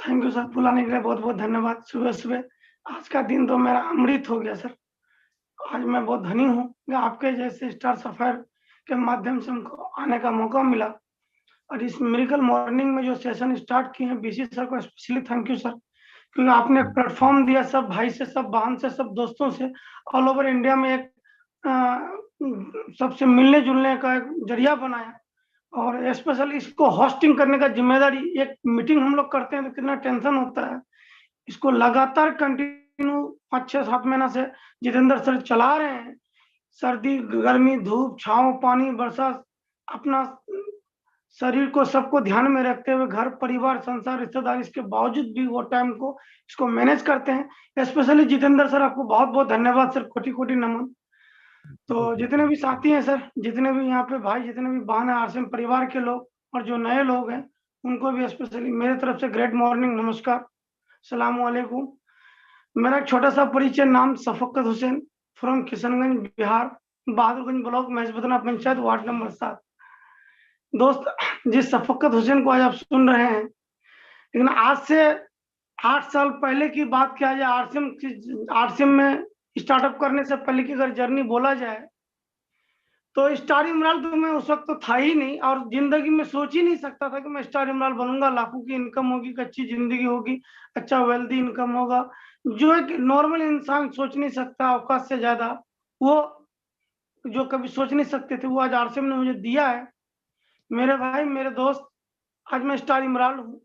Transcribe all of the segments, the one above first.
Thank you sir, बुलाने के लिए बहुत-बहुत धन्यवाद। सुबह-सुबह आज का दिन तो मेरा अमृत हो गया सर। आज मैं बहुत धनी हूँ कि आपके जैसे स्टार सफ़र के माध्यम से हमको आने का मौका मिला और इस मिरेकल मॉर्निंग में जो सेशन स्टार्ट किए हैं, बीसी सर को स्पेशली थैंक यू सर। क्योंकि आपने एक प्लेटफ़ॉर्म दिया सब भाई से, सब बहन से, सब दोस्तों से ऑल ओवर इंडिया में एक सबसे मिलने-जुलने का एक ज़रिया बनाया। और स्पेशली इसको होस्टिंग करने का ज़िम्मेदारी, एक मीटिंग हम लोग करते हैं तो कितना टेंशन होता है। इसको लगातार कंटिन्यू 5, 6, 7 महीना से जितेंद्र सर चला रहे हैं। सर्दी, गर्मी, धूप, छाँव, पानी, बरसात, अपना शरीर को सबको ध्यान में रखते हुए घर, परिवार, संसार, रिश्तेदार, इसके बावजूद भी वो टाइम को इसको मैनेज करते हैं। स्पेशली जितेंद्र सर, आपको बहुत-बहुत धन्यवाद सर, कोटि-कोटि नमन। तो जितने भी साथी हैं सर, जितने भी यहाँ पे भाई, जितने भी बहन हैं, आरसीएम परिवार के लोग और जो नए लोग हैं, उनको भी स्पेशली मेरे तरफ से ग्रेट मॉर्निंग, नमस्कार, सलाम वालेकुम। मेरा एक छोटा-सा परिचय, नाम Shafqat Hussain, from Kishanganj, Bihar, Bahadurganj block, Maheshpatna panchayat, ward number 7। दोस्त, जिस शफ़क़त हुसैन को आज आप सुन रहे हैं, लेकिन आज से 8 साल पहले की बात किया जाए, आरसीएम में स्टार्टअप करने से पहले की अगर जर्नी बोला जाए, तो स्टार इमरान तो मैं उस वक़्त तो था ही नहीं और ज़िंदगी में सोच ही नहीं सकता था कि मैं स्टार इमरान बनूँगा, लाखों की इनकम होगी, एक अच्छी ज़िंदगी होगी, अच्छा वेल्दी इनकम होगा। जो एक नॉर्मल इंसान सोच नहीं सकता औकात से ज़्यादा, वो जो कभी सोच नहीं सकते थे, वो आज आरसीएम ने मुझे दिया है। मेरे भाई, मेरे दोस्त, आज मैं स्टार इमरान हूँ।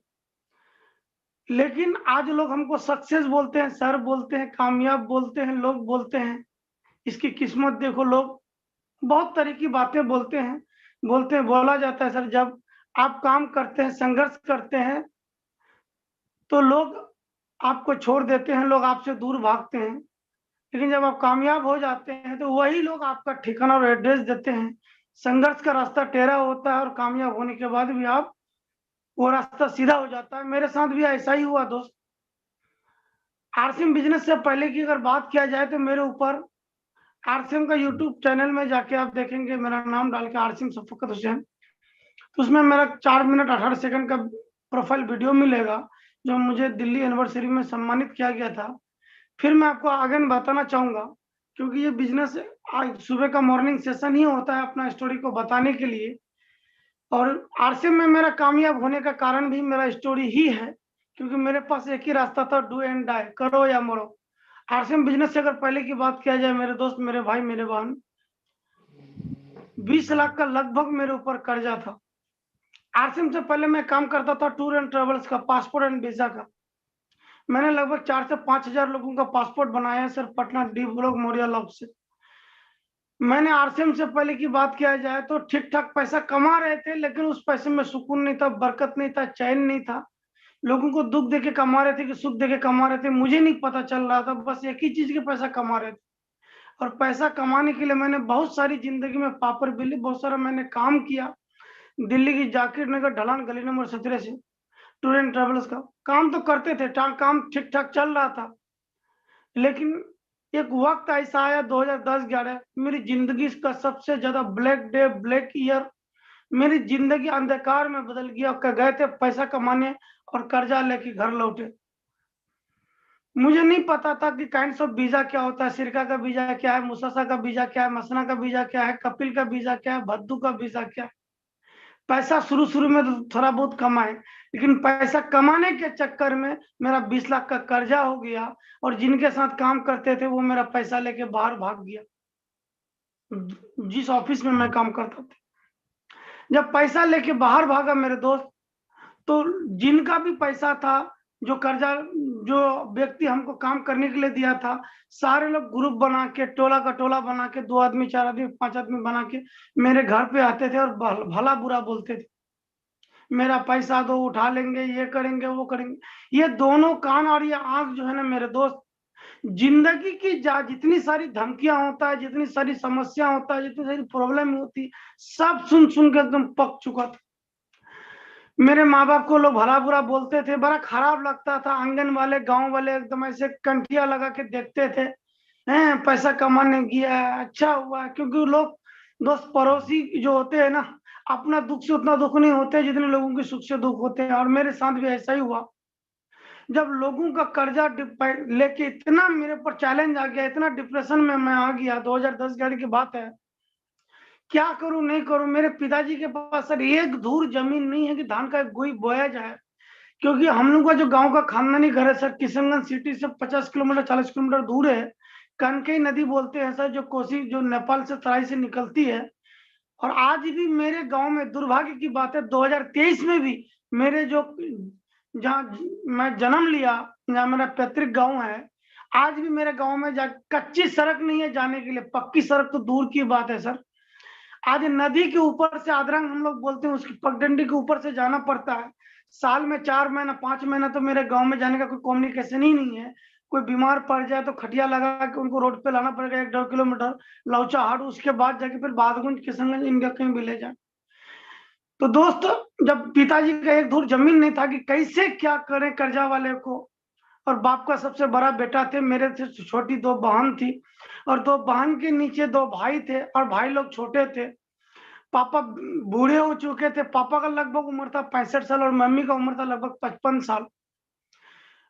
लेकिन आज लोग हमको सक्सेस बोलते हैं, सर बोलते हैं, कामयाब बोलते हैं, लोग बोलते हैं, इसकी किस्मत देखो, लोग बहुत तरह की बातें बोलते हैं, बोला जाता है सर, जब आप काम करते हैं, संघर्ष करते हैं, तो लोग आपको छोड़ देते हैं, लोग आपसे दूर भागते हैं। लेकिन जब आप कामयाब हो जाते हैं, तो वही लोग आपका ठिकाना और एड्रेस देते हैं। संघर्ष का रास्ता टेढ़ा होता है और कामयाब होने के बाद भी आप वो रास्ता सीधा हो जाता है। मेरे साथ भी ऐसा ही हुआ दोस्त। आरसीएम बिज़नेस से पहले की अगर बात किया जाए, तो मेरे ऊपर आरसीएम का यूट्यूब चैनल में जाके आप देखेंगे, मेरा नाम डाल के आरसीएम शफ़क़त हुसैन, तो उसमें मेरा 4 मिनट 18 सेकंड का प्रोफाइल वीडियो मिलेगा, जो मुझे दिल्ली एनिवर्सरी में सम्मानित किया गया था। फिर मैं आपको आगे में बताना चाहूँगा, क्योंकि ये बिज़नेस आज सुबह का मॉर्निंग सेशन ही होता है अपना स्टोरी को बताने के लिए। और आरसीएम में मेरा कामयाब होने का कारण भी मेरा स्टोरी ही है, क्योंकि मेरे पास एक ही रास्ता था, डू एंड डाई, करो या मरो। आरसीएम बिज़नेस से अगर पहले की बात किया जाए, मेरे दोस्त, मेरे भाई, मेरे बहन, 20 लाख का लगभग मेरे ऊपर कर्जा था। आरसीएम से पहले मैं काम करता था टूर एंड ट्रैवल्स का, पासपोर्ट एंड वीज़ा का। मैंने लगभग 4 से 5 हज़ार लोगों का पासपोर्ट बनाया है sir, Patna D block Maurya Lok से। मैंने आरसीएम से पहले की बात किया जाए तो ठीक-ठाक पैसा कमा रहे थे, लेकिन उस पैसे में सुकून नहीं था, बरकत नहीं था, चैन नहीं था। लोगों को दुःख देके कमा रहे थे कि सुख देके कमा रहे थे, मुझे नहीं पता चल रहा था, बस एक ही चीज़ के पैसा कमा रहे थे। और पैसा कमाने के लिए मैंने बहुत सारी ज़िंदगी में पापड़ बेले, बहुत सारा मैंने काम किया। दिल्ली की जाकिर नगर ढलान गली नंबर 17 से टूर एंड ट्रैवल्स का काम तो करते थे, काम ठीक-ठाक चल रहा था। लेकिन एक वक़्त ऐसा आया 2010-11, मेरी ज़िंदगी का सबसे ज़्यादा ब्लैक डे, ब्लैक ईयर, मेरी ज़िंदगी अंधकार में बदल गया। गए थे पैसा कमाने और कर्जा लेके घर लौटे। मुझे नहीं पता था कि काइंड्स ऑफ वीज़ा क्या होता है, सिरका का वीज़ा क्या है, मुसासा का वीज़ा क्या है, मसना का वीज़ा क्या है, कपिल का वीज़ा क्या है, भद्दू का वीज़ा क्या है। पैसा शुरू-शुरू में तो थोड़ा बहुत कमाए, लेकिन पैसा कमाने के चक्कर में मेरा 20 लाख का कर्जा हो गया और जिनके साथ काम करते थे, वो मेरा पैसा लेके बाहर भाग गया। जिस ऑफ़िस में मैं काम करता था। जब पैसा लेके बाहर भागा मेरे दोस्त, तो जिनका भी पैसा था, जो कर्जा, जो व्यक्ति हमको काम करने के लिए दिया था, सारे लोग ग्रुप बना के, टोला का टोला बना के, 2 आदमी, 4 आदमी, 5 आदमी बना के मेरे घर पे आते थे और भला-बुरा बोलते थे। मेरा पैसा दो, उठा लेंगे, ये करेंगे, वो करेंगे। ये दोनों कान और ये आँख जो है ना मेरे दोस्त, ज़िंदगी की जितनी सारी धमकियाँ होता है, जितनी सारी समस्या होता है, जितनी सारी प्रॉब्लम होती है, सब सुन-सुन के एकदम पक चुका था। मेरे माँ-बाप को लोग भला-बुरा बोलते थे, बड़ा खराब लगता था। आंगन वाले, गाँव वाले एकदम ऐसे कंठिया लगा के देखते थे, हैं पैसा कमाने गया है, अच्छा हुआ है। क्योंकि लोग, दोस्त, पड़ोसी जो होते हैं ना, अपना दुःख से उतना दुःख नहीं होते जितने लोगों के सुख से दुःख होते हैं, और मेरे साथ भी ऐसा ही हुआ। जब लोगों का कर्जा लेके इतना मेरे ऊपर चैलेंज आ गया, इतना डिप्रेशन में मैं आ गया, 2010-11 की बात है। क्या करूं नहीं करूं, मेरे पिताजी के पास सर एक धूर जमीन नहीं है कि धान का गोई बोया जाए, क्योंकि हम लोग का जो गांव का खानदानी घर है सर, किशनगंज सिटी से 50 किलोमीटर 40 किलोमीटर दूर है। कनकई नदी बोलते हैं सर, जो कोसी, जो नेपाल से तराई से निकलती है। और आज भी मेरे गांव में दुर्भाग्य की बात है, 2023 में भी मेरे जो, जहाँ मैं जन्म लिया, जहाँ मेरा पैतृक गांव है, आज भी मेरे गांव में कच्ची सड़क नहीं है जाने के लिए, पक्की सड़क तो दूर की बात है सर। आज नदी के ऊपर से, आदरंग हम लोग बोलते हैं, उसकी पगडंडी के ऊपर से जाना पड़ता है। साल में 4 महीना 5 महीना तो मेरे गांव में जाने का कोई कम्युनिकेशन ही नहीं है। कोई बीमार पड़ जाए तो खटिया लगा के उनको रोड पे लाना पड़ेगा 1-1.5 किलोमीटर, लौचा हाट, उसके बाद जाके फिर बादगुंज, किशनगंज, इनका कहीं भी ले जाए। तो दोस्त, जब पिताजी का एक धूर जमीन नहीं था कि कैसे क्या करें कर्जा वाले को, और बाप का सबसे बड़ा बेटा थे, मेरे से छोटी 2 बहन थी, और 2 बहन के नीचे 2 भाई थे, और भाई लोग छोटे थे। पापा बूढ़े हो चुके थे, पापा का लगभग उम्र था 65 साल, और मम्मी का उम्र था लगभग 55 साल।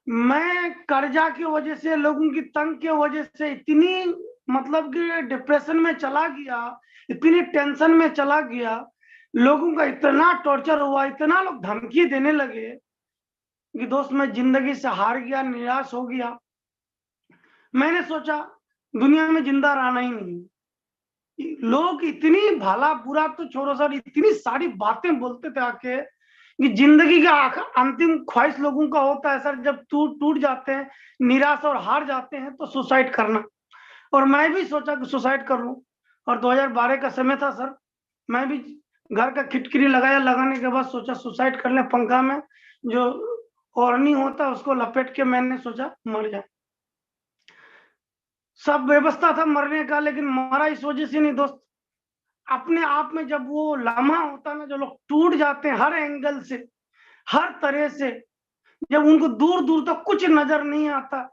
मैं कर्जा की वजह से, लोगों की तंग की वजह से इतनी, मतलब कि डिप्रेशन में चला गया, इतनी टेंशन में चला गया, लोगों का इतना टॉर्चर हुआ, इतना लोग धमकी देने लगे कि दोस्त मैं जिंदगी से हार गया, निराश हो गया। मैंने सोचा दुनिया में जिंदा रहना ही नहीं। लोग इतनी भला बुरा तो छोड़ो सर, इतनी सारी बातें बोलते थे आके कि जिंदगी का अंतिम ख्वाहिश लोगों का होता है सर, जब टूट टूट जाते हैं, निराश और हार जाते हैं, तो सुसाइड करना। और मैं भी सोचा कि सुसाइड कर लूं। और 2012 का समय था सर, मैं भी घर का खिटकिरी लगाया, लगाने के बाद सोचा सुसाइड कर ले, पंखा में जो ओढ़नी होता है उसको लपेट के मैंने सोचा मर जाए। सब व्यवस्था था मरने का, लेकिन मरा इस वजह से नहीं दोस्त, अपने आप में जब वो लम्हा होता है ना, जो लोग टूट जाते हैं हर एंगल से, हर तरह से, जब उनको दूर दूर तक कुछ नजर नहीं आता।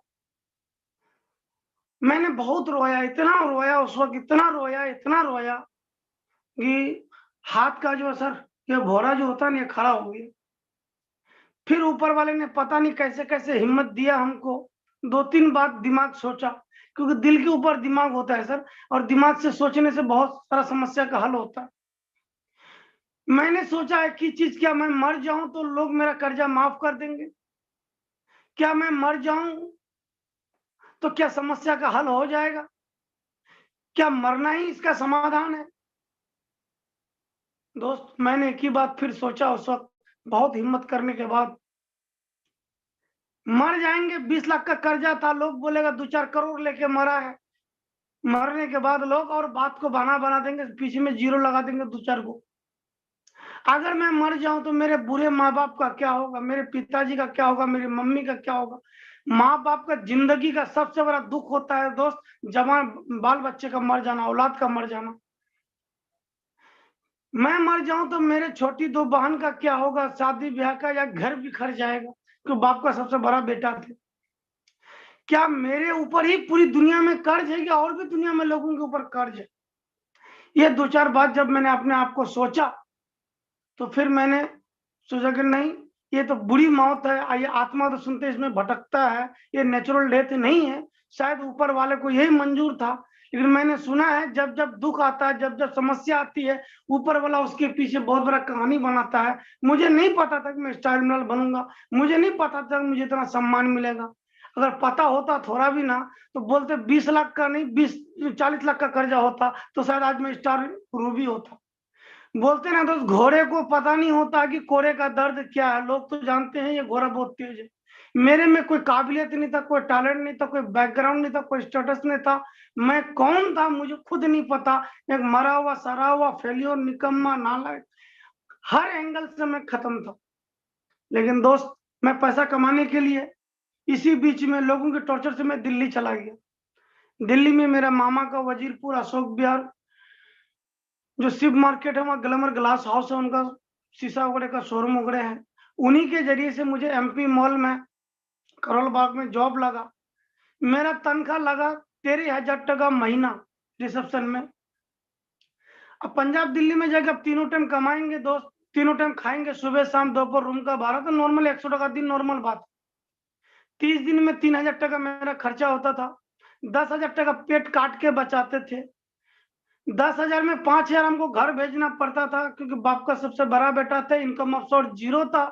मैंने बहुत रोया, इतना रोया उस वक्त, इतना रोया, इतना रोया कि हाथ का जो सर, ये भौरा जो होता है ना, ये खड़ा हो गया। फिर ऊपर वाले ने पता नहीं कैसे कैसे हिम्मत दिया हमको। 2-3 बार दिमाग सोचा, क्योंकि दिल के ऊपर दिमाग होता है सर, और दिमाग से सोचने से बहुत सारा समस्या का हल होता है। मैंने सोचा है कि चीज, क्या मैं मर जाऊं तो लोग मेरा कर्जा माफ कर देंगे? क्या मैं मर जाऊं तो क्या समस्या का हल हो जाएगा? क्या मरना ही इसका समाधान है? दोस्त, मैंने एक ही बात फिर सोचा उस वक्त, बहुत हिम्मत करने के बाद। मर जाएंगे, 20 लाख का कर्जा था, लोग बोलेगा 2-4 करोड़ लेके मरा है। मरने के बाद लोग और बात को बना बना देंगे, पीछे में जीरो लगा देंगे 2-4 को। अगर मैं मर जाऊं तो मेरे बुरे माँ बाप का क्या होगा, मेरे पिताजी का क्या होगा, मेरी मम्मी का क्या होगा? माँ बाप का जिंदगी का सबसे बड़ा दुख होता है दोस्त, जवान बाल बच्चे का मर जाना, औलाद का मर जाना। मैं मर जाऊं तो मेरे छोटी 2 बहन का क्या होगा, शादी ब्याह का, या घर बिखर जाएगा, क्योंकि बाप का सबसे बड़ा बेटा थे। क्या मेरे ऊपर ही पूरी दुनिया में कर्ज है, या और भी दुनिया में लोगों के ऊपर कर्ज है? ये 2-4 बात जब मैंने अपने आप को सोचा, तो फिर मैंने सोचा कि नहीं, ये तो बुरी मौत है, ये आत्मा तो सुनते इसमें भटकता है, ये नेचुरल डेथ नहीं है। शायद ऊपर वाले को यही मंजूर था। लेकिन मैंने सुना है, जब जब दुख आता है, जब जब समस्या आती है, ऊपर वाला उसके पीछे बहुत बड़ा कहानी बनाता है। मुझे नहीं पता था कि मैं स्टार मिनरल बनूंगा, मुझे नहीं पता था कि मुझे इतना सम्मान मिलेगा। अगर पता होता थोड़ा भी ना, तो बोलते 20 लाख का नहीं, 20-40 लाख का कर्जा होता, तो शायद आज मैं स्टार रूबी होता। बोलते ना दोस्त, घोड़े को पता नहीं होता कि कोरे का दर्द क्या है, लोग तो जानते हैं ये घोड़ा बहुत तेज है। मेरे में कोई काबिलियत नहीं था, कोई टैलेंट नहीं था, कोई बैकग्राउंड नहीं था, कोई स्टेटस नहीं था। मैं कौन था मुझे खुद नहीं पता। एक मरा हुआ, सरा हुआ, फेलियर, निकम्मा, नालायक, हर एंगल से मैं खत्म था। लेकिन दोस्त, मैं पैसा कमाने के लिए, इसी बीच में लोगों के टॉर्चर से मैं दिल्ली चला गया। दिल्ली में मेरा मामा का वजीरपुर अशोक विहार जो शिव मार्केट है, वहाँ ग्लैमर ग्लास हाउस है, उनका शीशा वगैरह का शोरूम वगैरह है। उन्हीं के जरिए से मुझे एमपी मॉल में, करोल बाग में जॉब लगा। मेरा तनख्वाह लगा 13,000 टका महीना रिसेप्शन में। अब पंजाब दिल्ली में जाकर अब तीनों टाइम कमाएंगे दोस्त, तीनों टाइम खाएंगे, सुबह शाम दोपहर, रूम का भाड़ा तो नॉर्मल 100 टका दिन, नॉर्मल बात। 30 दिन में 3000 टका मेरा खर्चा होता था। 10,000 टका पेट काट के बचाते थे। 10,000 में 5,000 हमको घर भेजना पड़ता था, क्योंकि बाप का सबसे बड़ा बेटा था, इनकम ऑफ सोर्स 0 था।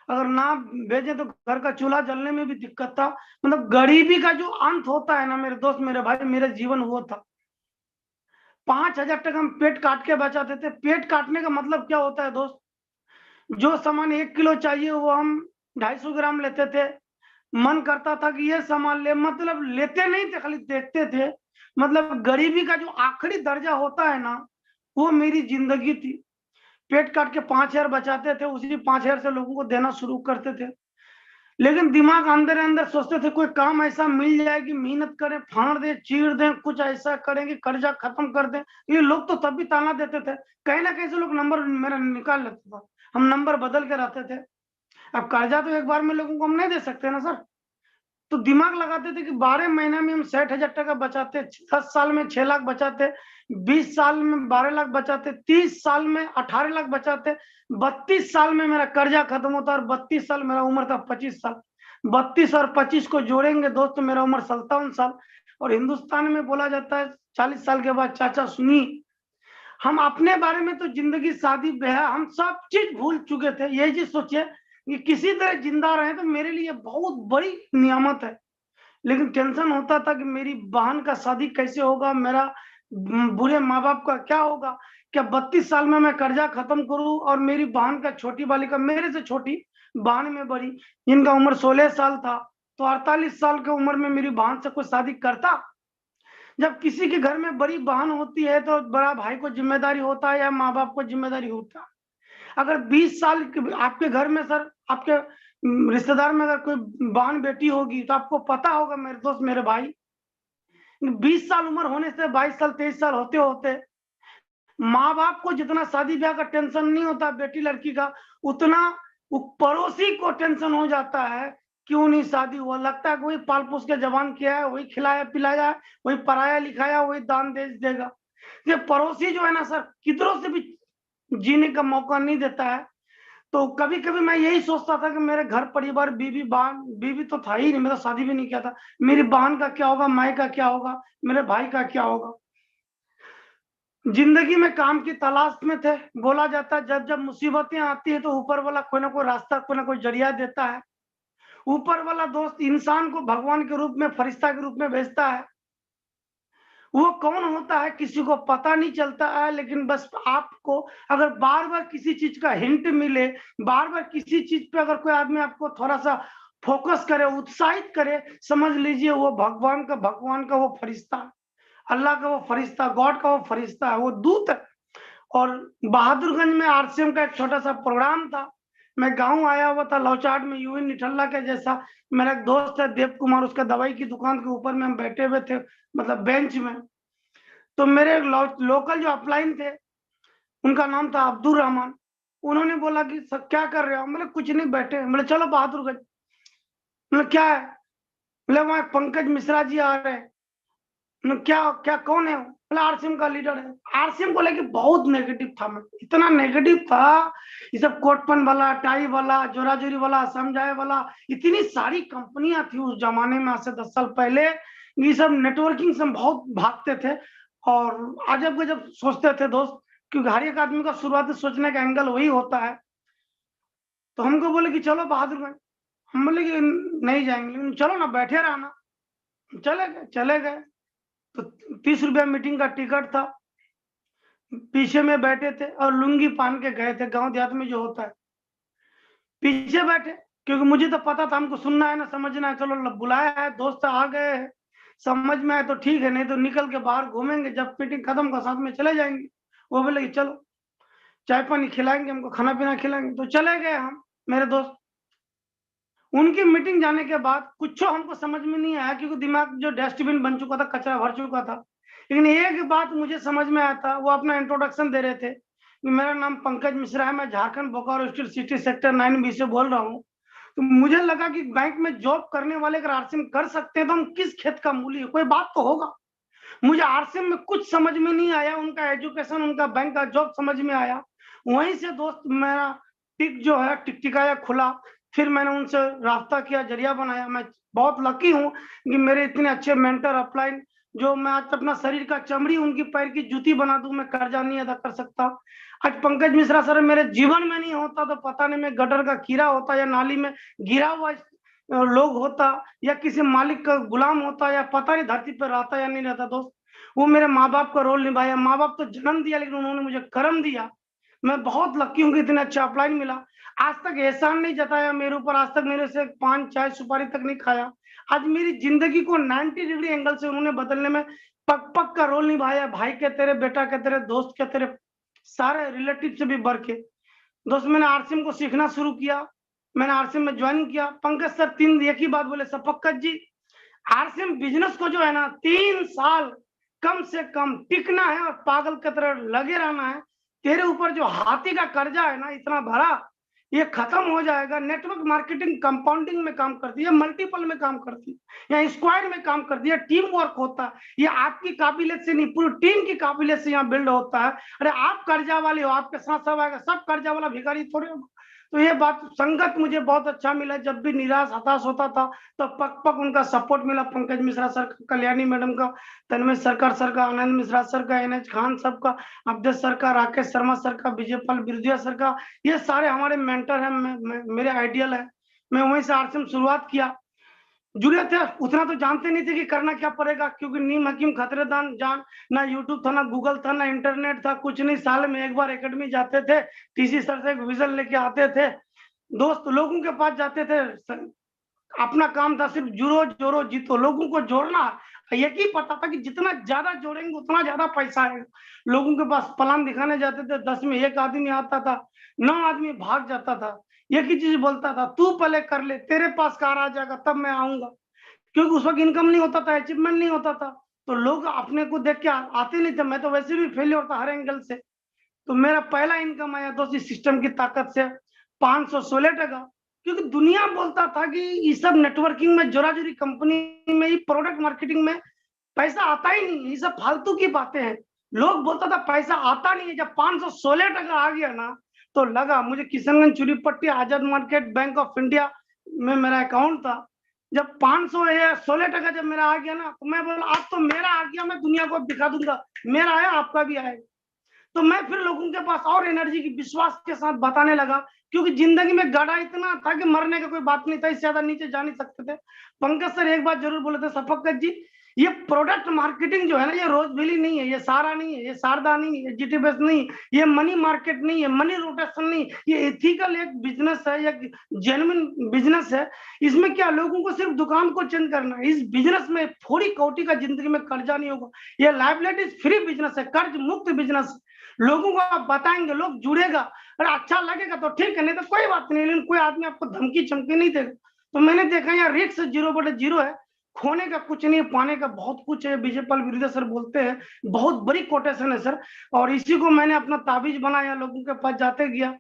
अगर ना भेजे तो घर का चूल्हा जलने में भी दिक्कत था। मतलब गरीबी का जो अंत होता है ना मेरे दोस्त, मेरे भाई, मेरा जीवन वो था। 5,000 टका हम पेट काट के बचाते थे। पेट काटने का मतलब क्या होता है दोस्त? जो सामान 1 किलो चाहिए वो हम 250 ग्राम लेते थे। मन करता था कि ये सामान ले, मतलब लेते नहीं थे, खाली देखते थे। मतलब गरीबी का जो आखिरी दर्जा होता है ना, वो मेरी जिंदगी थी। पेट काट के 5,000 बचाते थे, उसी 5,000 से लोगों को देना शुरू करते थे। लेकिन दिमाग अंदर अंदर सोचते थे कोई काम ऐसा मिल जाए कि मेहनत करें, फाड़ दें, चीर दें, कुछ ऐसा करेंगे, कर्जा खत्म कर दें। ये लोग तो तब भी ताना देते थे, कहीं ना कहीं से लोग नंबर मेरा निकाल लेते था। हम नंबर बदल के रहते थे। अब कर्जा तो एक बार में लोगों को हम नहीं दे सकते ना सर। तो दिमाग लगाते थे कि 12 महीने में हम 60,000 टका बचाते, 10 साल में 6 लाख बचाते, 20 साल में 12 लाख बचाते, 30 साल में 18 लाख बचाते, 32 साल में मेरा कर्जा खत्म होता, और 32 साल मेरा उम्र था 25 साल। 32 और 25 को जोड़ेंगे दोस्त तो मेरा उम्र 57 साल। और हिंदुस्तान में बोला जाता है 40 साल के बाद चाचा सुनिए। हम अपने बारे में तो जिंदगी, शादी ब्याह, हम सब चीज भूल चुके थे। यही चीज सोचिए कि किसी तरह जिंदा रहे तो मेरे लिए बहुत बड़ी नियामत है। लेकिन टेंशन होता था कि मेरी बहन का शादी कैसे होगा, मेरा बुरे माँ बाप का क्या होगा। क्या 32 साल में मैं कर्जा खत्म करूं, और मेरी बहन का, छोटी वाली का, मेरे से छोटी बहन में बड़ी, जिनका उम्र 16 साल था, तो 48 साल की उम्र में मेरी बहन से कोई शादी करता? जब किसी के घर में बड़ी बहन होती है तो बड़ा भाई को जिम्मेदारी होता है या माँ बाप को जिम्मेदारी होता है। अगर 20 साल आपके घर में सर, आपके रिश्तेदार में अगर कोई बहन बेटी होगी तो आपको पता होगा मेरे दोस्त, मेरे भाई, 20 साल उम्र होने से 22 साल 23 साल होते होते माँ बाप को जितना शादी ब्याह का टेंशन नहीं होता बेटी लड़की का, उतना वो पड़ोसी को टेंशन हो जाता है। क्यों नहीं शादी हुआ? लगता है वही पाल पोस के जवान किया है, वही खिलाया पिलाया है, वही पढ़ाया लिखाया, वही दान दे देगा। ये पड़ोसी जो है ना सर, किधरों से भी जीने का मौका नहीं देता है। तो कभी कभी मैं यही सोचता था कि मेरे घर परिवार, बीवी बहन, बीवी तो था ही नहीं, मेरा शादी भी नहीं किया था, मेरी बहन का क्या होगा, माई का क्या होगा, मेरे भाई का क्या होगा। जिंदगी में काम की तलाश में थे। बोला जाता है जब जब मुसीबतें आती है तो ऊपर वाला कोई ना कोई रास्ता, कोई ना कोई जरिया देता है। ऊपर वाला दोस्त इंसान को भगवान के रूप में, फरिश्ता के रूप में भेजता है। वो कौन होता है किसी को पता नहीं चलता है, लेकिन बस आपको अगर बार बार किसी चीज का हिंट मिले, बार बार किसी चीज पे अगर कोई आदमी आपको थोड़ा सा फोकस करे, उत्साहित करे, समझ लीजिए वो भगवान का वो फरिश्ता है, अल्लाह का वो फरिश्ता, गॉड का वो फरिश्ता है, वो दूत है। और बहादुरगंज में आरसीएम का एक छोटा सा प्रोग्राम था। मैं गांव आया हुआ था लौचाट में, यूएन निठल्ला के जैसा। मेरा एक दोस्त है देव कुमार, उसका दवाई की दुकान के ऊपर में हम बैठे हुए थे, मतलब बेंच में। तो मेरे लोकल जो अपलाइन थे, उनका नाम था अब्दुल रहमान। उन्होंने बोला कि सर क्या कर रहे हो? मैंने कुछ नहीं, बैठे। बोले चलो बहादुरगंज। मैंने क्या है? बोले वहां पंकज मिश्रा जी आ रहे हैं। क्या क्या कौन है? बोले आरसीएम का लीडर है। आरसीएम को लेके बहुत नेगेटिव था मैं, इतना नेगेटिव था। ये सब कोटपन वाला, टाई वाला, जोराजोरी वाला, समझाए वाला, इतनी सारी कंपनियां थी उस जमाने में, आज से 10 साल पहले। ये सब नेटवर्किंग से हम बहुत भागते थे और अजब गजब सोचते थे दोस्त, क्योंकि हर एक आदमी का शुरुआती सोचने का एंगल वही होता है। तो हमको बोले कि चलो बहादुरगंज। हम बोले कि नहीं जाएंगे, लेकिन चलो ना, बैठे रहना। चले गए। तो 30 रुपया मीटिंग का टिकट था। पीछे में बैठे थे और लुंगी पहन के गए थे, गांव देहात में जो होता है। पीछे बैठे, क्योंकि मुझे तो पता था हमको सुनना है ना समझना है। चलो बुलाया है, दोस्त आ गए हैं, समझ में आए तो ठीक है, नहीं तो निकल के बाहर घूमेंगे, जब मीटिंग खत्म का साथ में चले जाएंगे। वो बोले कि चलो चाय पानी खिलाएंगे, हमको खाना पीना खिलाएंगे। तो चले गए हम, मेरे दोस्त। उनकी मीटिंग जाने के बाद कुछ हमको समझ में नहीं आया, क्योंकि दिमाग जो डस्टबिन बन चुका था, कचरा भर चुका था। लेकिन एक बात मुझे समझ में आया था, वो अपना इंट्रोडक्शन दे रहे थे कि मेरा नाम पंकज मिश्रा है, मैं Jharkhand Bokaro steel city sector 9B से बोल रहा हूँ। तो मुझे लगा कि बैंक में जॉब करने वाले अगर आरसीएम कर सकते हैं तो हम किस खेत का मूली है, कोई बात तो होगा। मुझे आरसीएम में कुछ समझ में नहीं आया, उनका एजुकेशन, उनका बैंक का जॉब समझ में आया। वहीं से दोस्त मेरा टिक जो है टिकटिकाया खुला। फिर मैंने उनसे रास्ता किया, जरिया बनाया। मैं बहुत लकी हूँ कि मेरे इतने अच्छे मेंटर अपलाइन, जो मैं आज अपना शरीर का चमड़ी उनकी पैर की जूती बना दूं, मैं कर्जा नहीं अदा कर सकता। आज पंकज मिश्रा सर मेरे जीवन में नहीं होता तो पता नहीं मैं गटर का कीड़ा होता, या नाली में गिरा हुआ लोग होता, या किसी मालिक का गुलाम होता, या पता नहीं धरती पर रहता या नहीं रहता। दोस्त, वो मेरे माँ बाप का रोल निभाया। माँ बाप तो जन्म दिया, लेकिन उन्होंने मुझे कर्म दिया। मैं बहुत लकी हूँ कि इतना अच्छा अपलाइन मिला। आज तक एहसान नहीं जताया मेरे ऊपर, आज तक मेरे से पान चाय सुपारी तक नहीं खाया। आज मेरी जिंदगी को 90 डिग्री एंगल से उन्होंने बदलने में पग पग का रोल निभाया। भाई के तेरे, बेटा के तेरे, दोस्त के तेरे, सारे रिलेटिव से भी बढ़ के। दोस्त, मैंने आरसीएम को सीखना शुरू किया, मैंने आरसीएम में ज्वाइन किया। पंकज सर एक ही बात बोले, सफक्कत जी, आरसीएम बिजनेस को जो है ना 3 साल कम से कम टिकना है और पागल की तरह लगे रहना है। तेरे ऊपर जो हाथी का कर्जा है ना इतना भरा, ये खत्म हो जाएगा। नेटवर्क मार्केटिंग कंपाउंडिंग में काम करती है, मल्टीपल में काम करती है, या स्क्वायर में काम करती है, टीम वर्क होता है। ये आपकी काबिलियत से नहीं, पूरी टीम की काबिलियत से यहाँ बिल्ड होता है। अरे आप कर्जा वाले हो, आपके साथ सब आएगा, सब कर्जा वाला भिखारी थोड़े होगा। तो ये बात, संगत मुझे बहुत अच्छा मिला। जब भी निराश हताश होता था तो पक पक उनका सपोर्ट मिला। पंकज मिश्रा सर का, कल्याणी मैडम का, तन्मय सरकार सर का, आनंद मिश्रा सर का, एनएच खान सर का, अब्दुल सर का, राकेश शर्मा सर का, विजयपाल बिरदिया सर का, ये सारे हमारे मेंटर हैं, मेरे आइडियल है। मैं वहीं से आरसीएम शुरुआत किया। जुड़े थे, उतना तो जानते नहीं थे कि करना क्या पड़ेगा, क्योंकि नीम हकीम खतरेदान जान, ना यूट्यूब था, ना गूगल था, ना इंटरनेट था, कुछ नहीं। साल में एक बार एकेडमी जाते थे, टीसी सर से एक विजन लेके आते थे, दोस्त लोगों के पास जाते थे। अपना काम था सिर्फ जुड़ो जोड़ो जीतो, लोगों को जोड़ना। एक ही पता था कि जितना ज्यादा जोड़ेंगे उतना ज्यादा पैसा आएगा। लोगों के पास प्लान दिखाने जाते थे, 10 में 1 आदमी आता था, 9 आदमी भाग जाता था। एक ही चीज बोलता था, तू पहले कर ले, तेरे पास कार आ जाएगा तब मैं आऊंगा। क्योंकि उस वक्त इनकम नहीं होता था, अचीवमेंट नहीं होता था, तो लोग अपने को देख के आते नहीं थे। मैं तो वैसे भी फेलियर था हर एंगल से। तो मेरा पहला इनकम आया दोस्त इस सिस्टम की ताकत से, 516 टका। क्योंकि दुनिया बोलता था कि ये सब नेटवर्किंग में, जोराजोरी कंपनी में, प्रोडक्ट मार्केटिंग में पैसा आता ही नहीं, ये सब फालतू की बातें हैं। लोग बोलता था पैसा आता नहीं है। जब 516 टका आ गया ना, तो लगा मुझे। किशनगंज चुरीपट्टी आजाद मार्केट बैंक ऑफ इंडिया में मेरा अकाउंट था। जब 516 टका जब मेरा आ गया ना, तो मैं बोला आज तो मेरा आ गया, मैं दुनिया को दिखा दूंगा मेरा आया, आपका भी आएगा। तो मैं फिर लोगों के पास और एनर्जी की, विश्वास के साथ बताने लगा। क्योंकि जिंदगी में गड़ा इतना था कि मरने का कोई बात नहीं था, इससे ज्यादा नीचे जा नहीं सकते थे। पंकज सर एक बात जरूर बोले थे, सफक्कत जी, ये प्रोडक्ट मार्केटिंग जो है ना, ये रोजबेली नहीं है, ये सारा नहीं है, ये शारदा नहीं है, जीटीबीएस नहीं, ये मनी मार्केट नहीं है, मनी रोटेशन नहीं, ये एथिकल एक बिजनेस है, एक जेन्युइन बिजनेस है। इसमें क्या, लोगों को सिर्फ दुकान को चेंज करना है। इस बिजनेस में थोड़ी कोटी का जिंदगी में कर्जा नहीं होगा। ये लाइबिलिटी फ्री बिजनेस है, कर्ज मुक्त बिजनेस। लोगों को आप बताएंगे, लोग जुड़ेगा, अरे अच्छा लगेगा तो ठीक है, नहीं तो कोई बात नहीं। लेकिन कोई आदमी आपको धमकी चमकी नहीं देगा। तो मैंने देखा यहाँ रिस्क 0/0 है, खोने का कुछ नहीं, पाने का बहुत कुछ है। बीजेपाल बिरदे सर बोलते हैं, बहुत बड़ी कोटेशन है सर। और इसी को मैंने अपना ताबीज बनाया, लोगों के पास जाते गया।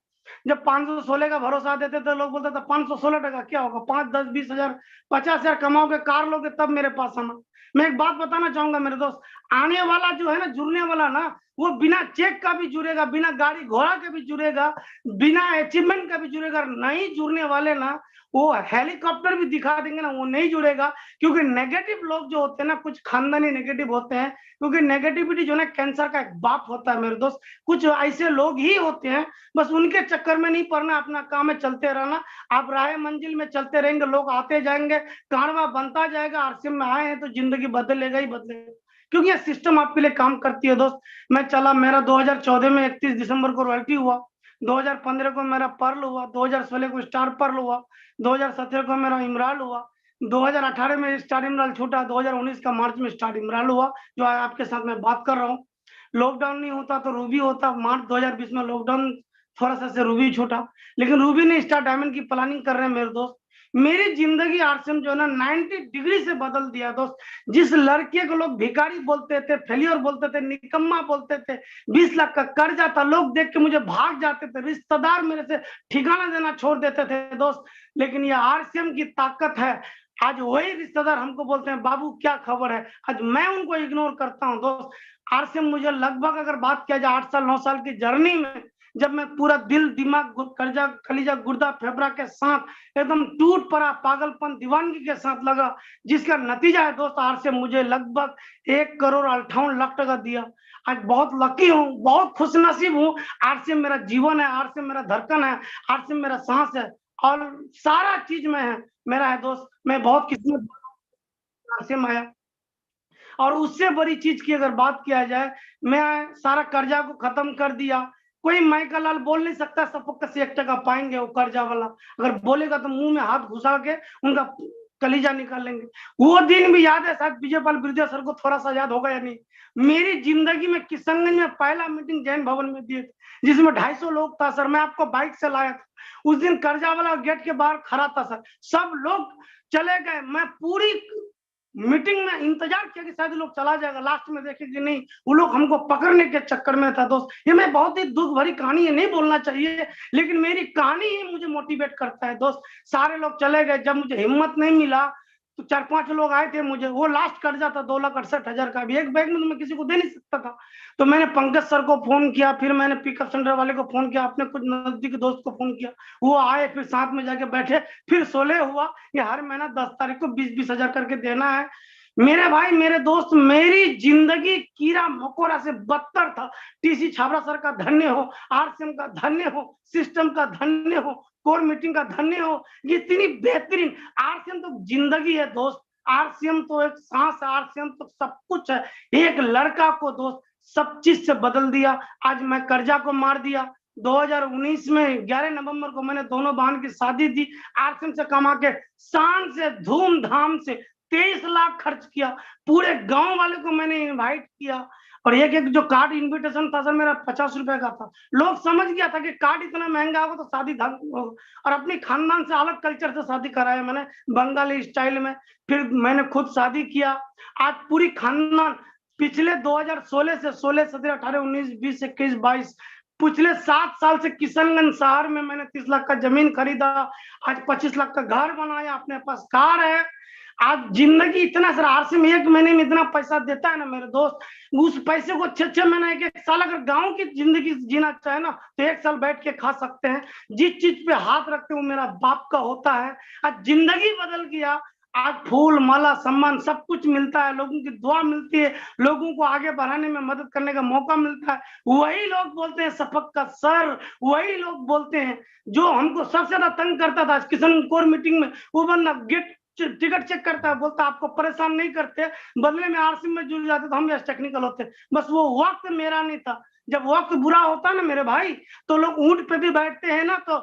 जब 516 का भरोसा देते थे, लोग बोलते थे 516 टका क्या होगा, 5, 10, 20 हजार, 50 हजार कमाओगे, कार लोगे, तब मेरे पास आना। मैं एक बात बताना चाहूंगा मेरे दोस्त, आने वाला जो है ना, जुड़ने वाला ना, वो बिना चेक का भी जुड़ेगा, बिना गाड़ी घोड़ा के भी जुड़ेगा, बिना अचीवमेंट का भी जुड़ेगा। नहीं जुड़ने वाले ना, वो हेलीकॉप्टर भी दिखा देंगे ना, वो नहीं जुड़ेगा। क्योंकि नेगेटिव लोग जो होते हैं ना, कुछ खानदानी नेगेटिव होते हैं। क्योंकि नेगेटिविटी जो है ना, कैंसर का एक बाप होता है मेरे दोस्त। कुछ ऐसे लोग ही होते हैं, बस उनके चक्कर में नहीं पड़ना, अपना काम में चलते रहना। आप राह मंजिल में चलते रहेंगे, लोग आते जाएंगे, कांडवा बनता जाएगा। आरसीएम में आए हैं तो जिंदगी बदलेगा ही बदलेगा, क्योंकि ये सिस्टम आपके लिए काम करती है दोस्त। मैं चला, मेरा 2014 में 31 दिसंबर को रॉयल्टी हुआ, 2015 को मेरा पर्ल हुआ, 2016 को स्टार पर्ल हुआ, 2017 को मेरा इमराल हुआ, 2018 में स्टार इमराल छूटा, 2019 का मार्च में स्टार इमराल हुआ, जो आपके साथ मैं बात कर रहा हूँ। लॉकडाउन नहीं होता तो रूबी होता। मार्च 2020 में लॉकडाउन थोड़ा सा से रूबी छूटा, लेकिन रूबी ने स्टार डायमंड की प्लानिंग कर रहे हैं मेरे दोस्त। मेरी जिंदगी आरसीएम जो है ना 90 डिग्री से बदल दिया दोस्त। जिस लड़के को लोग भिखारी बोलते थे, फेलियर बोलते थे, निकम्मा बोलते थे, 20 लाख का कर्जा था, लोग देख के मुझे भाग जाते थे, रिश्तेदार मेरे से ठिकाना देना छोड़ देते थे दोस्त। लेकिन ये आरसीएम की ताकत है। आज वही रिश्तेदार हमको बोलते हैं, बाबू क्या खबर है, आज मैं उनको इग्नोर करता हूँ दोस्त। आरसीएम मुझे लगभग, अगर बात किया जाए 8 साल 9 साल की जर्नी में, जब मैं पूरा दिल दिमाग कर्जा कलीजा गुर्दा फेफड़ा के साथ एकदम टूट पड़ा, पागलपन दीवानगी के साथ लगा, जिसका नतीजा है दोस्त आज से मुझे लगभग 1,58,00,000 टका दिया। आज बहुत लकी हूँ, बहुत खुशनसीब हूँ। आज से मेरा जीवन है, आज से मेरा धड़कन है, आज से मेरा सांस है और सारा चीज में है मेरा है दोस्त। मैं बहुत किस्मत से आया। और उससे बड़ी चीज की अगर बात किया जाए, मैं सारा कर्जा को खत्म कर दिया। कोई माई का लाल बोल नहीं सकता सबक से 1 टका पाएंगे वो कर्जा वाला, अगर बोलेगा तो मुंह में हाथ घुसा के उनका कलीजा निकाल लेंगे। वो दिन भी याद है, शायद विजयपाल बिरदिया सर को थोड़ा सा याद होगा या नहीं। मेरी जिंदगी में किशनगंज में पहला मीटिंग जैन भवन में दिए थे, जिसमें 250 लोग था सर। मैं आपको बाइक से लाया था, उस दिन कर्जा वाला गेट के बाहर खड़ा था सर, सब लोग चले गए। मैं पूरी मीटिंग में इंतजार किया कि शायद लोग चला जाएगा, लास्ट में देखे कि नहीं, वो लोग हमको पकड़ने के चक्कर में था दोस्त। ये मैं बहुत ही दुख भरी कहानी है, नहीं बोलना चाहिए, लेकिन मेरी कहानी ही मुझे मोटिवेट करता है दोस्त। सारे लोग चले गए, जब मुझे हिम्मत नहीं मिला तो 4-5 लोग आए थे मुझे, वो लास्ट कर्जा था 2,68,000 का, भी एक बैग में तो मैं किसी को दे नहीं सकता था। तो मैंने पंकज सर को फोन किया, फिर मैंने पिकअप सेंटर वाले को फोन किया, अपने कुछ नजदीक दोस्त को फोन किया, वो आए, फिर साथ में जाके बैठे, फिर 16 हुआ। ये हर महीना 10 तारीख को 20-20 हजार करके देना है। मेरे भाई मेरे दोस्त, मेरी जिंदगी कीड़ा मकोड़ा से बदतर था। टीसी छाबड़ा सर का धन्य हो, आरसीएम का धन्य हो, सिस्टम का धन्य हो, कोर मीटिंग का धन्य हो। ये इतनी बेहतरीन आरसीएम तो जिंदगी है दोस्त, आरसीएम तो एक सांस है, आरसीएम तो सब कुछ है। एक लड़का को दोस्त सब चीज से बदल दिया। आज मैं कर्जा को मार दिया। 2019 में 11 नवंबर को मैंने दोनों बहन की शादी दी, आरसीएम से कमा के शान से धूमधाम से 23 लाख खर्च किया। पूरे गांव वाले को मैंने इनवाइट किया और एक एक जो कार्ड इनविटेशन था सर मेरा 50 रुपए का था। लोग समझ गया था कि कार्ड इतना महंगा होगा तो शादी होगा, और अपनी खानदान से अलग कल्चर से शादी कराया मैंने, बंगाली स्टाइल में। फिर मैंने खुद शादी किया। आज पूरी खानदान पिछले 2016 से 16, 17, 18, 19, 20, 21, 22 पिछले 7 साल से किशनगंज शहर में मैंने 30 लाख का जमीन खरीदा, आज 25 लाख का घर बनाया, अपने पास कार है। आज जिंदगी इतना सर आरसीएम 1 महीने में इतना पैसा देता है ना मेरे दोस्त, उस पैसे को 6-6 महीने 1-1 साल अगर गांव की जिंदगी जीना चाहे ना तो 1 साल बैठ के खा सकते हैं। जिस चीज पे हाथ रखते हो मेरा बाप का होता है। आज जिंदगी बदल गया। आज फूल माला सम्मान सब कुछ मिलता है, लोगों की दुआ मिलती है, लोगों को आगे बढ़ाने में मदद करने का मौका मिलता है। वही लोग बोलते हैं सपक का सर, वही लोग बोलते हैं जो हमको सबसे ज्यादा तंग करता था किशन कोर मीटिंग में, वो बंदा गेट टिकट चेक करता है, बोलता आपको परेशान नहीं करते, बदले में आरसीएम में जुड़ जाते तो हम यस टेक्निकल होते। बस वो वक्त मेरा नहीं था। जब वक्त बुरा होता है ना मेरे भाई, तो लोग ऊंट पे भी बैठते हैं ना तो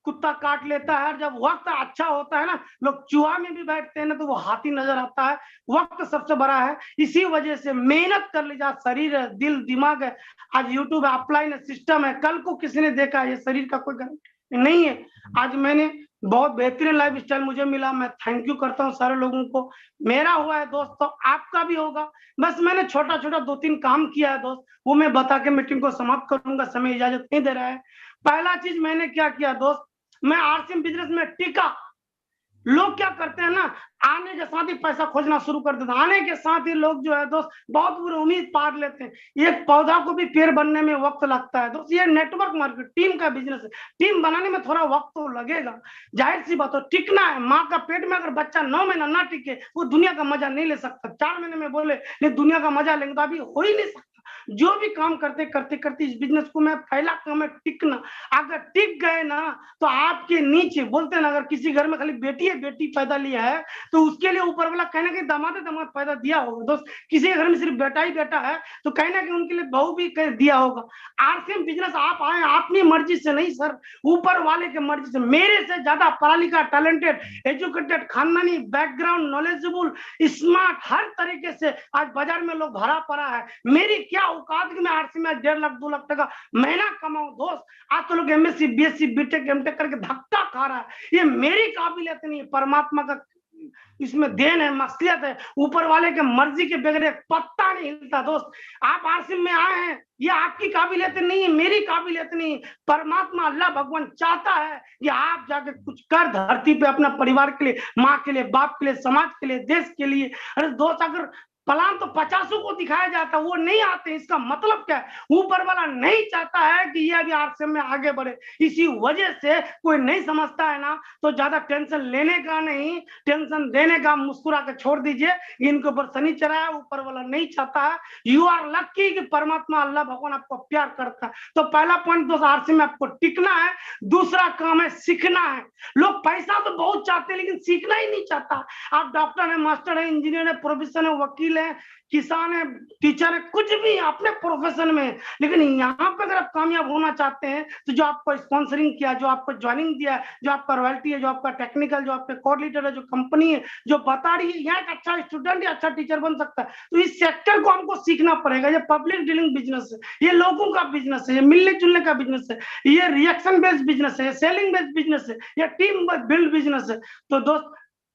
कुत्ता काट लेता है, और जब वक्त अच्छा होता है ना, लोग चूहा में भी बैठते हैं ना तो वो हाथी नजर आता है। वक्त सबसे बड़ा है, इसी वजह से मेहनत कर लीजिए। शरीर है, दिल दिमाग है, आज यूट्यूब है, अपलाइन है, सिस्टम है, कल को किसी ने देखा है, ये शरीर का कोई गारंटी नहीं है। आज मैंने बहुत बेहतरीन लाइफ स्टाइल मुझे मिला, मैं थैंक यू करता हूँ सारे लोगों को। मेरा हुआ है दोस्तों, आपका भी होगा। बस मैंने छोटा छोटा 2-3 काम किया है दोस्त, वो मैं बता के मीटिंग को समाप्त करूंगा, समय इजाजत नहीं दे रहा है। पहला चीज मैंने क्या किया दोस्त, मैं आरसीएम बिजनेस में टिका। लोग क्या करते हैं ना, आने के साथ ही पैसा खोजना शुरू कर देते हैं, आने के साथ ही लोग जो है दोस्त बहुत बुरी उम्मीद पार लेते हैं। एक पौधा को भी पेड़ बनने में वक्त लगता है दोस्त। ये नेटवर्क मार्केट टीम का बिजनेस है, टीम बनाने में थोड़ा वक्त तो लगेगा, जाहिर सी बात हो। टिकना है, माँ का पेट में अगर बच्चा 9 महीना ना टिके वो दुनिया का मजा नहीं ले सकता। 4 महीने में बोले नहीं दुनिया का मजा लेंगे तो अभी हो ही नहीं सकता। जो भी काम करते करते करते इस बिजनेस को मैं पहला काम है टिकना। अगर टिक गए ना तो आपके नीचे बोलते हैं ना, अगर किसी घर में खाली बेटी है, बेटी पैदा लिया है तो उसके लिए ऊपर वाला कहना कि दामाद पैदा दिया होगा दोस्त। किसी के घर में सिर्फ बेटा ही बेटा है तो कहना कि उनके लिए बहू भी दिया होगा। आरसीएम बिजनेस आप आए अपनी मर्जी से नहीं सर, ऊपर वाले के मर्जी से। मेरे से ज्यादा पढ़ा लिखा, टैलेंटेड, एजुकेटेड, खानदानी बैकग्राउंड, नॉलेजेबल, स्मार्ट, हर तरीके से आज बाजार में लोग भरा पड़ा है। मेरी क्या औकात कि मैं आरसीएम में 1.5 लाख 2 लाख टका महीना कमाऊं दोस्त। आज तो लोग एमएससी बीएससी बीटेक एमटेक करके धक्का खा रहा है। ये मेरी काबिलियत नहीं है, परमात्मा का इसमें देन है, मसलियत है। ऊपर वाले के मर्जी के बगैर एक पत्ता नहीं हिलता दोस्त। आप आरसीएम में आए हैं, ये आपकी काबिलियत नहीं है, मेरी काबिलियत नहीं है। परमात्मा अल्लाह भगवान चाहता है कि आप जाके कुछ कर धरती पे, अपना परिवार के लिए, माँ के लिए, बाप के लिए, समाज के लिए, देश के लिए। अरे दोस्त अगर प्लान तो 50 को दिखाया जाता है, वो नहीं आते। इसका मतलब क्या है, ऊपर वाला नहीं चाहता है कि ये अभी आरसीएम में आगे बढ़े। इसी वजह से कोई नहीं समझता है ना, तो ज्यादा टेंशन लेने का नहीं, टेंशन देने का मुस्कुरा के छोड़ दीजिए। इनके ऊपर शनि चढ़ा है, ऊपर वाला नहीं चाहता है। यू आर लकी कि परमात्मा अल्लाह भगवान आपको प्यार करता है। तो पहला पॉइंट दोस्त, आरसीएम में आपको टिकना है। दूसरा काम है सीखना है। लोग पैसा तो बहुत चाहते हैं, लेकिन सीखना ही नहीं चाहता। आप डॉक्टर है, मास्टर है, इंजीनियर है, प्रोफेसर है, वकील है, किसान है, टीचर है, कुछ भी अपने प्रोफेशन में, लेकिन यहाँ पे अगर आप कामयाब होना चाहते हैं तो जो आपको स्पॉन्सरिंग किया, जो आपको ज्वाइनिंग दिया, जो आपका रॉयल्टी है, जो आपका टेक्निकल, जो आपके कोर लीडर है, जो कंपनी है जो बता रही है यहाँ एक अच्छा स्टूडेंट या अच्छा टीचर बन सकता है, तो इस सेक्टर को हमको सीखना पड़ेगा। ये पब्लिक डीलिंग बिजनेस है, ये लोगों का बिजनेस है, ये मिलने जुलने का बिजनेस है, ये रिएक्शन बेस्ड बिजनेस है, सेलिंग बेस्ड बिजनेस है, ये टीम बिल्ड बिजनेस है। तो दोस्त,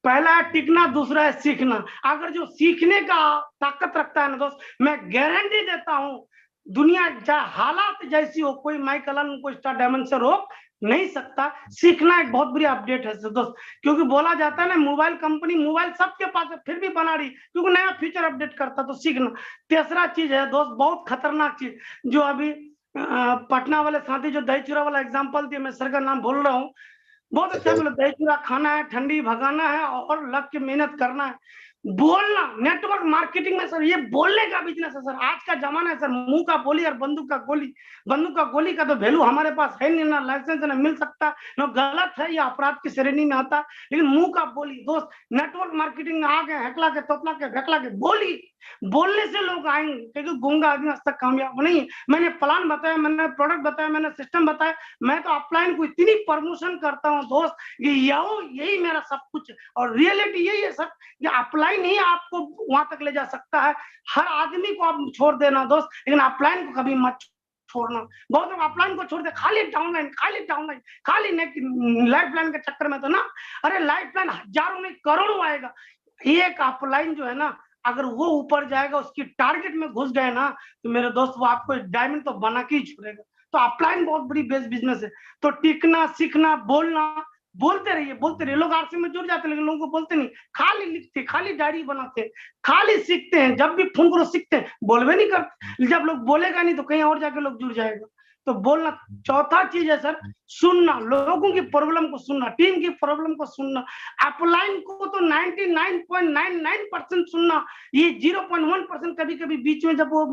पहला है टिकना, दूसरा है सीखना। अगर जो सीखने का ताकत रखता है ना दोस्त, मैं गारंटी देता हूं, दुनिया हालात जैसी हो, कोई माइकल को स्टार डायमंड से रोक नहीं सकता। सीखना एक बहुत बड़ी अपडेट है दोस्त, क्योंकि बोला जाता है ना, मोबाइल कंपनी मोबाइल सबके पास है, फिर भी बना रही क्योंकि नया फीचर अपडेट करता, तो सीखना। तीसरा चीज है दोस्त, बहुत खतरनाक चीज, जो अभी पटना वाले साथी जो दही चूरा वाला एग्जाम्पल दिए, मैं सर का नाम भूल रहा हूँ, बहुत अच्छा बोला। दही चूरा खाना है, ठंडी भगाना है और लग के मेहनत करना है। बोलना, नेटवर्क मार्केटिंग में सर ये बोलने का बिजनेस है सर। आज का जमाना है सर, मुंह का बोली और बंदूक का गोली। बंदूक का गोली का तो वैल्यू हमारे पास है नहीं, ना लाइसेंस ना मिल सकता, ना गलत है, या अपराध की श्रेणी में आता। लेकिन मुंह का बोली दोस्त, नेटवर्क मार्केटिंग में आ गए, हकला के तोपला के भेकला के बोली, बोलने से लोग आएंगे, क्योंकि गूंगा आदमी आज तक कामयाब नहीं है। मैंने प्लान बताया, मैंने प्रोडक्ट बताया, मैंने सिस्टम बताया, मैं तो अपलाइन को इतनी प्रमोशन करता हूँ दोस्त, यही मेरा सब कुछ है। और रियलिटी यही है सर, कि अपलाइन ही आपको वहां तक ले जा सकता है। हर आदमी को आप छोड़ देना दोस्त, लेकिन अपलाइन को कभी मत छोड़ना। बहुत लोग अपलाइन को छोड़ दे, खाली डाउनलाइन, खाली डाउनलाइन, खाली लाइफ लाइन के चक्कर में, तो ना, अरे लाइफ लाइन हजारों में करोड़ों आएगा। एक अपलाइन जो है ना, अगर वो ऊपर जाएगा, उसकी टारगेट में घुस गए ना, तो मेरे दोस्त वो आपको डायमंड तो बना के ही छोड़ेगा। तो अपलाइन बहुत बड़ी बेस्ट बिजनेस है। तो टिकना, सीखना, बोलना, बोलते रहिए, बोलते रहिए। लोग आरसी में जुड़ जाते हैं, लेकिन लोगों को बोलते नहीं, खाली लिखते, खाली डायरी बनाते, खाली सीखते हैं। जब भी फोन करो सीखते हैं, बोलवे नहीं करते। जब लोग बोलेगा नहीं तो कहीं और जाके लोग जुड़ जाएगा। तो बोलना। चौथा चीज है सर, सुनना, लोगों की प्रॉब्लम को सुनना, टीम की प्रॉब्लम को सुनना। अपलाइन को तो 99.99% सुनना, ये 0.1% कभी कभी बीच में जब वो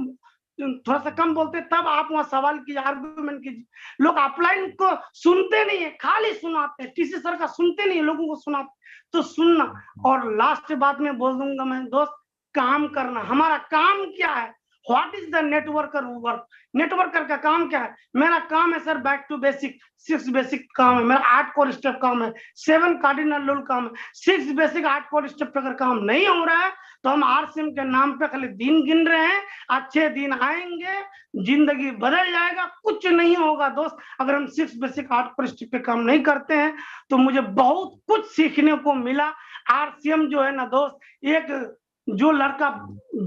थोड़ा सा कम बोलते, तब आप वहां सवाल कीजिए, आर्गुमेंट कीजिए। लोग अपलाइन को सुनते नहीं है, खाली सुनाते हैं। टीसी सर का सुनते नहीं है, लोगों को सुनाते। तो सुनना। और लास्ट बात में बोल दूंगा मैं दोस्त, काम करना। हमारा काम क्या है? What is the networker work? Networker का काम क्या है? मेरा काम है sir back to basic, 6 basic काम है मेरा, 8 कोर स्टेप काम है, 7 कार्डिनल रूल काम है, 6 बेसिक 8 कोर स्टेप अगर काम नहीं हो रहा है, तो हम आरसीएम के नाम पे खाली दिन गिन रहे हैं। अच्छे दिन आएंगे, जिंदगी बदल जाएगा, कुछ नहीं होगा दोस्त। अगर हम 6 बेसिक 8 कोर स्टेप पे काम नहीं करते हैं, तो मुझे बहुत कुछ सीखने को मिला। आरसीएम जो है ना दोस्त, एक जो लड़का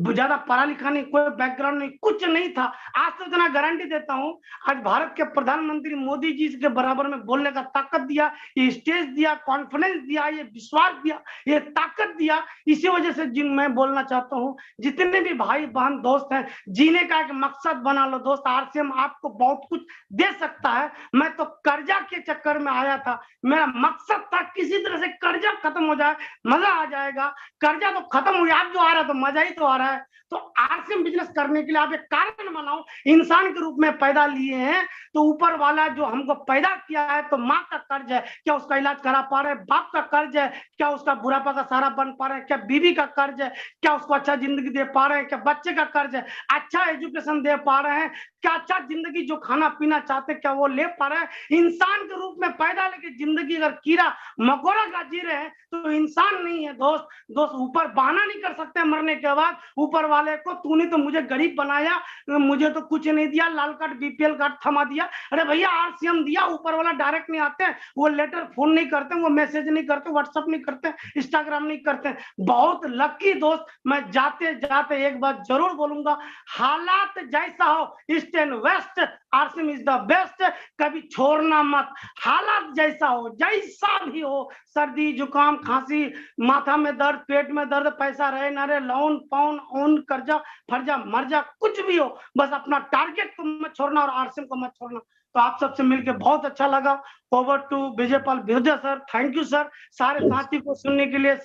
ज्यादा पढ़ा लिखा नहीं, कोई बैकग्राउंड नहीं, कुछ नहीं था, आज तो इतना गारंटी देता हूं, आज भारत के प्रधानमंत्री मोदी जी के बराबर में बोलने का ताकत दिया, ये स्टेज दिया, कॉन्फिडेंस दिया, ये विश्वास दिया, ये ताकत दिया। इसी वजह से जिन मैं बोलना चाहता हूं, जितने भी भाई बहन दोस्त हैं, जीने का एक मकसद बना लो दोस्त। आरसीएम आपको बहुत कुछ दे सकता है। मैं तो कर्जा के चक्कर में आया था, मेरा मकसद था किसी तरह से कर्जा खत्म हो जाए, मजा आ जाएगा। कर्जा तो खत्म हो गया, जो आ रहा है तो मजा ही तो आ रहा है। तो आरसीएम बिजनेस करने के लिए आप एक कारण बनाओ। इंसान के रूप में पैदा लिए हैं, तो ऊपर वाला जो हमको पैदा किया है, तो माँ का कर्ज है, क्या उसका इलाज करा पा रहे हैं? बाप का कर्ज है, क्या उसका बुढ़ापा का सहारा बन पा रहे हैं? क्या बीवी का कर्ज है, क्या उसको अच्छा जिंदगी दे पा रहे हैं? क्या बच्चे का कर्ज है, अच्छा एजुकेशन दे पा रहे हैं? क्या अच्छा जिंदगी जो खाना पीना चाहते, क्या वो ले पा रहे हैं? इंसान के रूप में पैदा लेके जिंदगी अगर कीड़ा मकोड़ा का जी रहे हैं, तो इंसान नहीं है दोस्त। दोस्त ऊपर बहाना नहीं कर सकते मरने के बाद ऊपर वाले को, तूने तो मुझे गरीब बनाया, मुझे तो कुछ नहीं दिया, लाल कार्ड बीपीएल कार्ड थमा दिया। अरे भैया आरसीएम दिया, ऊपर वाला डायरेक्ट नहीं आते, वो लेटर फोन नहीं करते, वो मैसेज नहीं करते, व्हाट्सएप नहीं करते, इंस्टाग्राम नहीं करते। बहुत लकी दोस्त। मैं जाते जाते एक बात जरूर बोलूंगा, हालात जैसा हो, east and west, RCM is the best. कभी छोड़ना मत। हालात जैसा हो, जैसा भी हो, सर्दी जुकाम खांसी, माथा में दर्द, पेट में दर्द, पैसा रहे ना रहे, लोन पाउन डाउन, ऑन कर जा, फर जा, मर जा, कुछ भी हो, बस अपना टारगेट को मत छोड़ना और आरसीएम को मत छोड़ना। तो आप सबसे मिलके बहुत अच्छा लगा। Over to Vijaypal Birja sir, thank you sir, सारे साथी को सुनने के लिए।